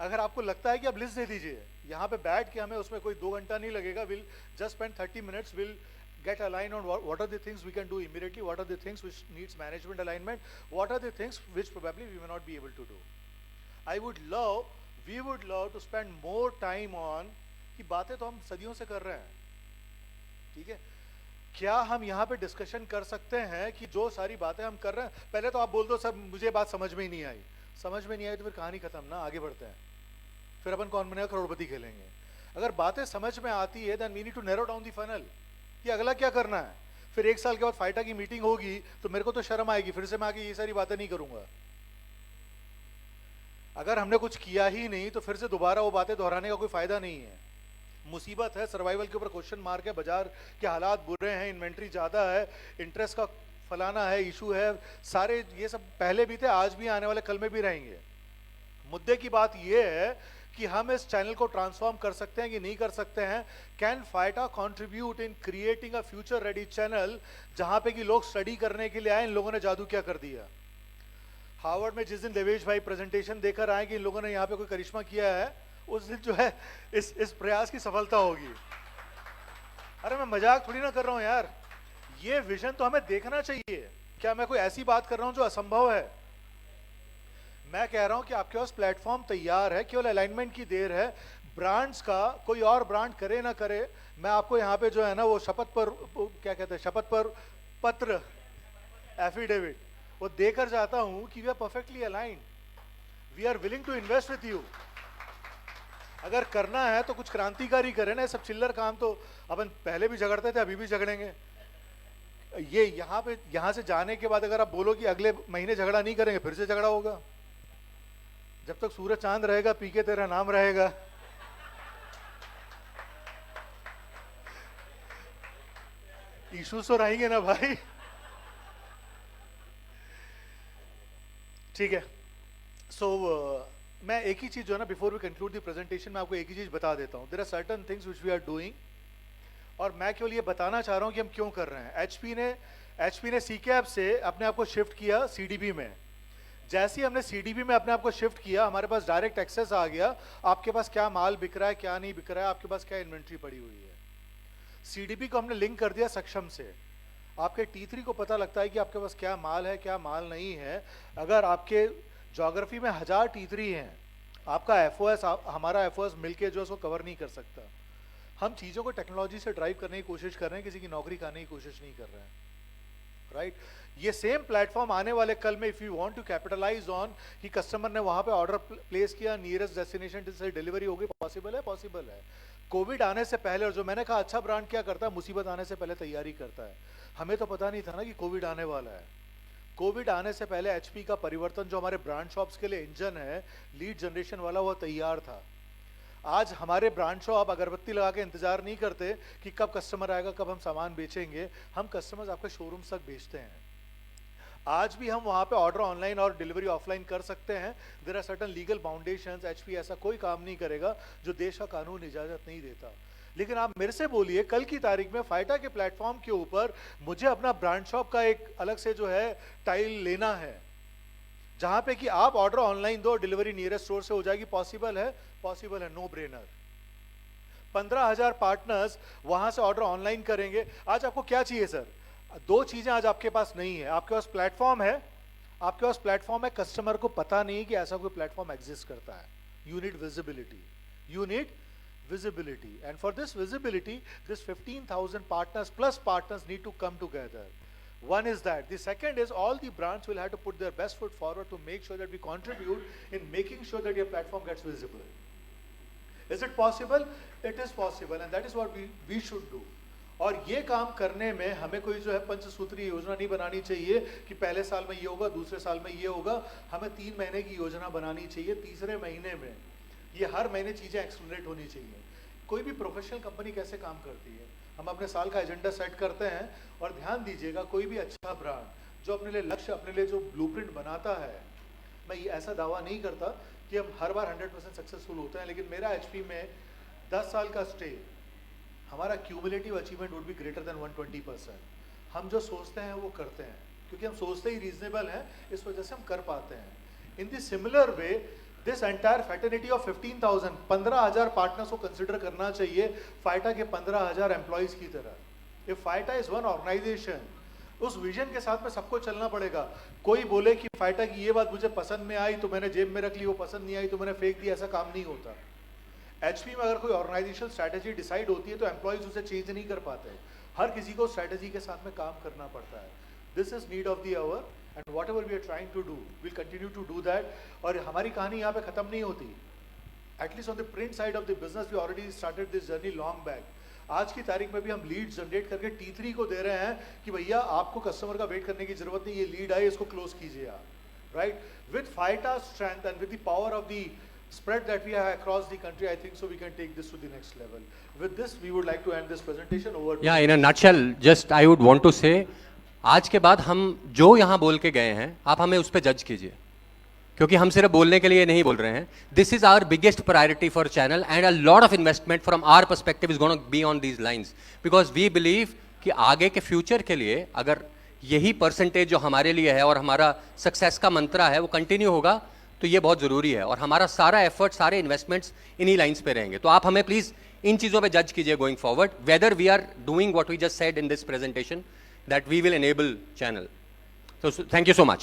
अगर आपको लगता है कि आप लिस्ट दे दीजिए, यहाँ पे बैठ के हमें उसमें कोई 2 घंटा नहीं लगेगा, will just spend 30 minutes, will get aligned on what are the things we can do immediately, what are the things which needs management alignment, what are the things which probably we may not be able to do. We would love to spend more time on कि बातें तो हम सदियों से कर रहे हैं, ठीक है? क्या हम यहाँ पे डिस्कशन कर सकते हैं कि जो सारी बातें हम कर रहे हैं, पहले तो आप बोल दो सर मुझे बात समझ में ही नहीं आई, समझ में नहीं आई तो फिर कहानी खत्म ना, आगे बढ़ते हैं, फिर अपन कौन बनेगा करोड़पति खेलेंगे। अगर बातें समझ में आती है then we need to narrow down the funnel कि अगला क्या करना है। फिर 1 साल के बाद फाइटा की मीटिंग होगी तो मेरे को तो शर्म आएगी, फिर से मैं आके ये सारी बातें नहीं करूंगा। अगर हमने कुछ किया ही नहीं तो फिर से दोबारा वो बातें दोहराने का कोई फायदा नहीं है। मुसीबत है, सर्वाइवल के ऊपर क्वेश्चन मार्क है, बाजार के हालात बुरे हैं, इन्वेंट्री ज्यादा है, इंटरेस्ट का फलाना है, इशू है, सारे ये सब पहले भी थे, आज भी आने वाले कल में भी रहेंगे। मुद्दे की बात ये है कि हम इस चैनल को ट्रांसफॉर्म कर सकते हैं कि नहीं कर सकते हैं। Can phyta contribute in creating a future ready channel जहां पे कि लोग स्टडी करने के लिए आए। इन लोगों ने जादू क्या कर दिया। हार्वर्ड में जिस दिन देवेश भाई प्रेजेंटेशन देकर आए कि इन लोगों ने यहाँ पे कोई करिश्मा किया है, उस दिन जो है इस प्रयास की सफलता होगी। अरे मैं मजाक थोड़ी ना कर रहा हूं यार, ये विजन तो हमें देखना चाहिए। क्या मैं कोई ऐसी बात कर रहा हूं जो असंभव है? मैं कह रहा हूं कि आपके पास प्लेटफॉर्म तैयार है, केवल अलाइनमेंट की देर है। ब्रांड्स का कोई और ब्रांड करे ना करे, मैं आपको यहाँ पे जो है ना वो शपथ पर, क्या कहते हैं, शपथ पर पत्र, एफिडेविट, वो देकर जाता हूं कि we are perfectly aligned, we are willing to invest with you. अगर करना है तो कुछ क्रांतिकारी करें ना, सब चिल्लर काम तो अपन पहले भी झगड़ते थे, अभी भी झगड़ेंगे। ये यहाँ से जाने के बाद अगर आप बोलो कि अगले महीने झगड़ा नहीं करेंगे, फिर से झगड़ा होगा। जब तक सूरज चांद रहेगा पीके तेरा नाम रहेगा। इश्यूज तो रहेंगे ना भाई। ठीक है, सो मैं एक ही चीज जो है ना, before we conclude the presentation, मैं आपको एक ही चीज बता देता हूं। There are certain things which we are doing, और मैं केवल ये बताना चाह रहा हूं कि हम क्यों कर रहे हैं। एचपी ने सीकैप से अपने आप को शिफ्ट किया सीडीबी में। जैसे ही हमने सीडीबी में अपने आप को शिफ्ट किया, हमारे पास डायरेक्ट एक्सेस आ गया, आपके पास क्या माल बिक रहा है, क्या नहीं बिक रहा है, आपके पास क्या इन्वेंट्री पड़ी हुई है। सीडीबी को हमने लिंक कर दिया सक्षम से। आपके T3 को पता लगता है कि आपके पास क्या माल है, क्या माल नहीं है। अगर आपके ज्योग्राफी में 1000 T3 हैं, आपका एफओएस हमारा एफओएस मिलके जो उसको कवर नहीं कर सकता। हम चीज़ों को टेक्नोलॉजी से ड्राइव करने की कोशिश कर रहे हैं, किसी की नौकरी खाने की कोशिश नहीं कर रहे हैं, राइट। ये सेम प्लेटफॉर्म आने वाले कल में, if you want to capitalise on कि कस्टमर ने वहां पे ऑर्डर प्लेस किया, नियरेस्ट डेस्टिनेशन से डिलीवरी होगी, पॉसिबल है। कोविड आने से पहले, और जो मैंने कहा अच्छा ब्रांड क्या करता है, मुसीबत आने से पहले तैयारी करता है। हमें तो पता नहीं था ना कि कोविड आने वाला है। कोविड आने से पहले एचपी का परिवर्तन जो हमारे ब्रांड शॉप्स के लिए इंजन है, लीड जनरेशन वाला, वो तैयार था। आज हमारे ब्रांड शॉप अगरबत्ती लगा के इंतजार नहीं करते कि कब कस्टमर आएगा, कब हम सामान बेचेंगे। हम कस्टमर्स आपके शोरूम्स तक बेचते हैं। आज भी हम वहां पे ऑर्डर ऑनलाइन और डिलीवरी ऑफलाइन कर सकते हैं। There are certain legal boundations. HP ऐसा कोई काम नहीं करेगा जो देश का कानून इजाजत नहीं देता। लेकिन आप मेरे से बोलिए, कल की तारीख में फाइटा के प्लेटफॉर्म के ऊपर मुझे अपना ब्रांड शॉप का एक अलग से जो है टाइल लेना है, जहां पे कि आप ऑर्डर ऑनलाइन दो, डिलीवरी नियरेस्ट स्टोर से हो जाएगी। पॉसिबल है, नो ब्रेनर। 15,000 पार्टनर्स वहां से ऑर्डर ऑनलाइन करेंगे। आज आपको क्या चाहिए सर? दो चीजें आज आपके पास नहीं है। आपके पास प्लेटफॉर्म है, कस्टमर को पता नहीं कि ऐसा कोई प्लेटफॉर्म एग्जिस्ट करता है। You need visibility, and for this visibility, this 15,000 partners need to come together. One is that. The second is all the brands will have to put their best foot forward to make sure that we contribute in making sure that your platform gets visible. Is it possible? It is possible, and that is what we should do. और ये काम करने में हमें कोई जो है पंचसूत्री योजना नहीं बनानी चाहिए कि पहले साल में ये होगा, दूसरे साल में ये होगा। हमें 3 महीने की योजना बनानी चाहिए। तीसरे महीने में ये हर महीने चीजें एक्सलरेट होनी चाहिए। कोई भी प्रोफेशनल कंपनी कैसे काम करती है, हम अपने साल का एजेंडा सेट करते हैं। और ध्यान दीजिएगा, कोई भी अच्छा ब्रांड जो अपने लिए लक्ष्य, अपने लिए जो ब्लूप्रिंट बनाता है, मैं ये ऐसा दावा नहीं करता कि हम हर बार 100% सक्सेसफुल होते हैं, लेकिन मेरा एचपी में 10 साल का स्टे, हमारा cumulative achievement would be greater than 120%। हम जो सोचते हैं वो करते हैं, क्योंकि हम सोचते ही रीजनेबल हैं, इस वजह से हम कर पाते हैं। In the similar way, this entire fraternity of 15,000 partners को कंसिडर करना चाहिए फाइटा के 15,000 एम्प्लॉइज की तरह। इफ फाइटा इज वन ऑर्गेनाइजेशन, उस विजन के साथ में सबको चलना पड़ेगा। कोई बोले कि फाइटा की ये बात मुझे पसंद में आई तो मैंने जेब में रख ली, वो पसंद नहीं आई तो मैंने फेंक दिया, ऐसा काम नहीं होता। एचपी में अगर कोई ऑर्गेनाइजेशनल स्ट्रैटेजी डिसाइड होती है तो एम्प्लॉइज उसे चेंज नहीं कर पाते। हर किसी को स्ट्रैटेजी के साथ में काम करना पड़ता है। This is need of the hour, and whatever we are trying to do, we'll continue to do that. और हमारी कहानी यहाँ पे खत्म नहीं होती। At least on the print side of the business, we already started this journey long back. आज की तारीख में भी हम लीड जनरेट करके T3 को दे रहे हैं कि भैया आपको कस्टमर का वेट करने की जरूरत नहीं, ये लीड आए, इसको क्लोज कीजिए आप, right? With Faita strength and with the power of the spread that we have across the country, I think so we can take this to the next level. With this, we would like to end this presentation over. Yeah, in a nutshell, just I would want to say, आज के बाद हम जो यहाँ बोल के गए हैं, आप हमें उस पर जज कीजिए, क्योंकि हम सिर्फ बोलने के लिए नहीं बोल रहे हैं। This is our biggest priority for channel, and a lot of investment from our perspective is gonna be on these lines, because we believe कि आगे के फ्यूचर के लिए अगर यही परसेंटेज जो हमारे लिए है और हमारा सक्सेस का मंत्रा है वो कंटिन्यू होगा तो ये बहुत ज़रूरी है। और हमारा सारा एफर्ट, सारे इन्वेस्टमेंट्स इन्हीं लाइंस पे रहेंगे। तो आप हमें प्लीज़ इन चीज़ों पे जज कीजिए going forward, whether we are doing what we just said in this presentation, that we will enable channel. So thank you so much.